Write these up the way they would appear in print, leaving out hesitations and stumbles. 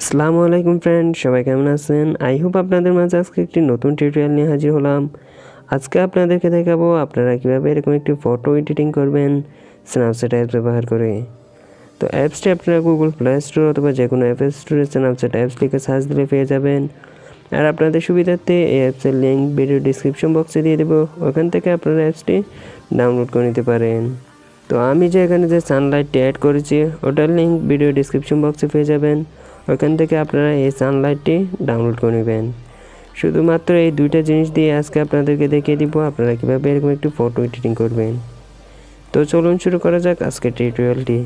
আসসালামু আলাইকুম ফ্রেন্ড, সবাই কেমন আছেন? আই হোপ আপনাদের মাঝে আজকে একটি নতুন টিউটোরিয়াল নিয়ে হাজির হলাম। আজকে আপনাদেরকে দেখাবো আপনারা কীভাবে এরকম একটি ফটো এডিটিং করবেন স্ন্যাপচ্যাট অ্যাপস ব্যবহার করে। তো অ্যাপসটি আপনারা গুগল প্লে স্টোর অথবা যে কোনো অ্যাপ স্টোরে স্ন্যাপচ্যাট অ্যাপস লিখে সার্চ দিলে পেয়ে যাবেন। আর আপনাদের সুবিধার্থে এই অ্যাপসের লিঙ্ক ভিডিও ডিসক্রিপশন বক্সে দিয়ে দেবো, ওখান থেকে আপনারা অ্যাপসটি ডাউনলোড করে নিতে পারেন। তো আমি যে এখানে যে সানলাইটটি অ্যাড করেছি ওটার লিঙ্ক ভিডিও ডিসক্রিপশন বক্সে পেয়ে যাবেন, ওখান থেকে আপনারা এই সানলাইটটি ডাউনলোড করে নেবেন। শুধুমাত্র এই দুইটা জিনিস দিয়ে আজকে আপনাদেরকে দেখিয়ে দিব আপনারা কীভাবে এরকম একটু ফটো এডিটিং করবেন। তো চলুন শুরু করা যাক আজকের টিউটোরিয়ালটি।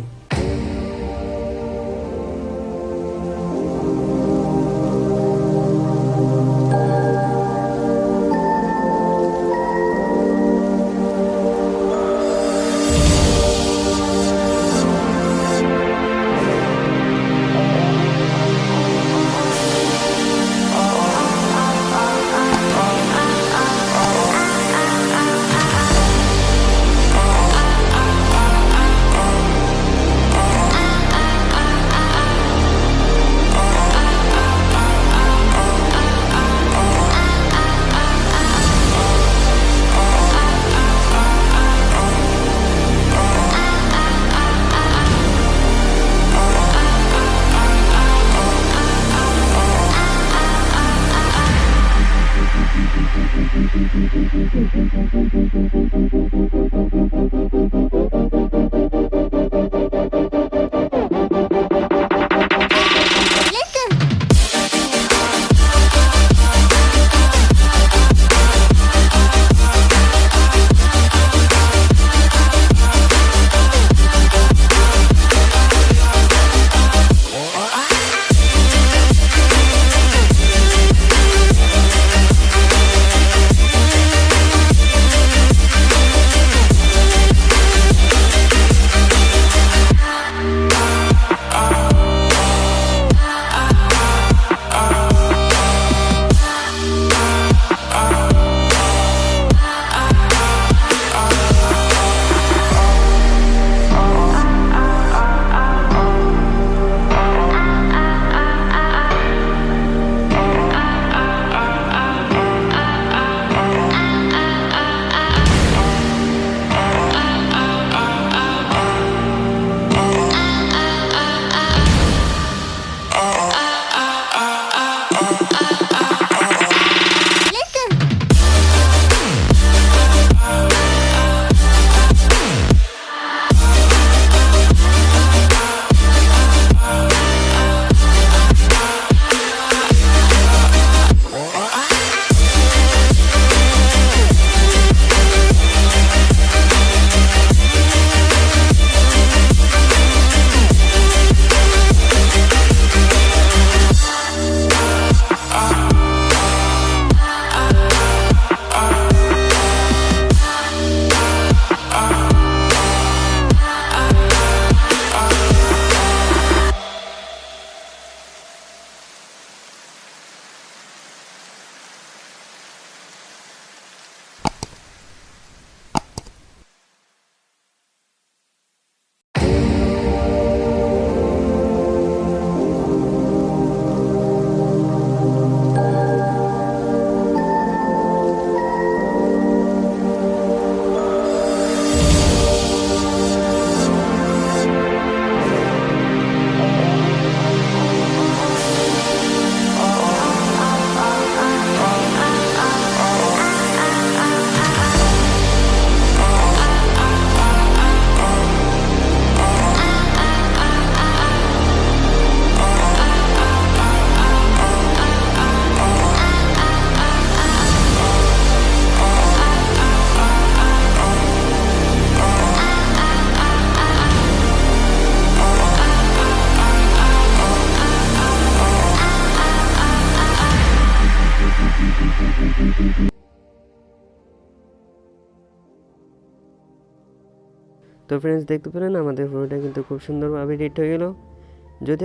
তো ফ্রেন্ডস, দেখতে পেলেন আমাদের ভিডিওটা কিন্তু খুব সুন্দরভাবে এডিট হয়ে গেল।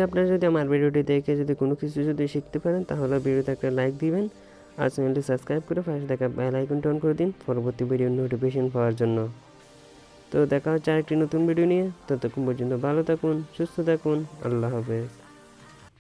আপনারা আমার ভিডিওটি দেখে কোনো কিছু শিখতে পারেন তাহলে ভিডিওতে একটা লাইক দিবেন আর চ্যানেলটি সাবস্ক্রাইব করে পাশে থাকা বেল আইকনটি অন করে দিন পরবর্তী ভিডিওর নোটিফিকেশন পাওয়ার জন্য। তো দেখা হচ্ছে আরেকটি নতুন ভিডিও নিয়ে। ততক্ষণ পর্যন্ত ভালো থাকুন, সুস্থ থাকুন, আল্লাহ হাফেজ।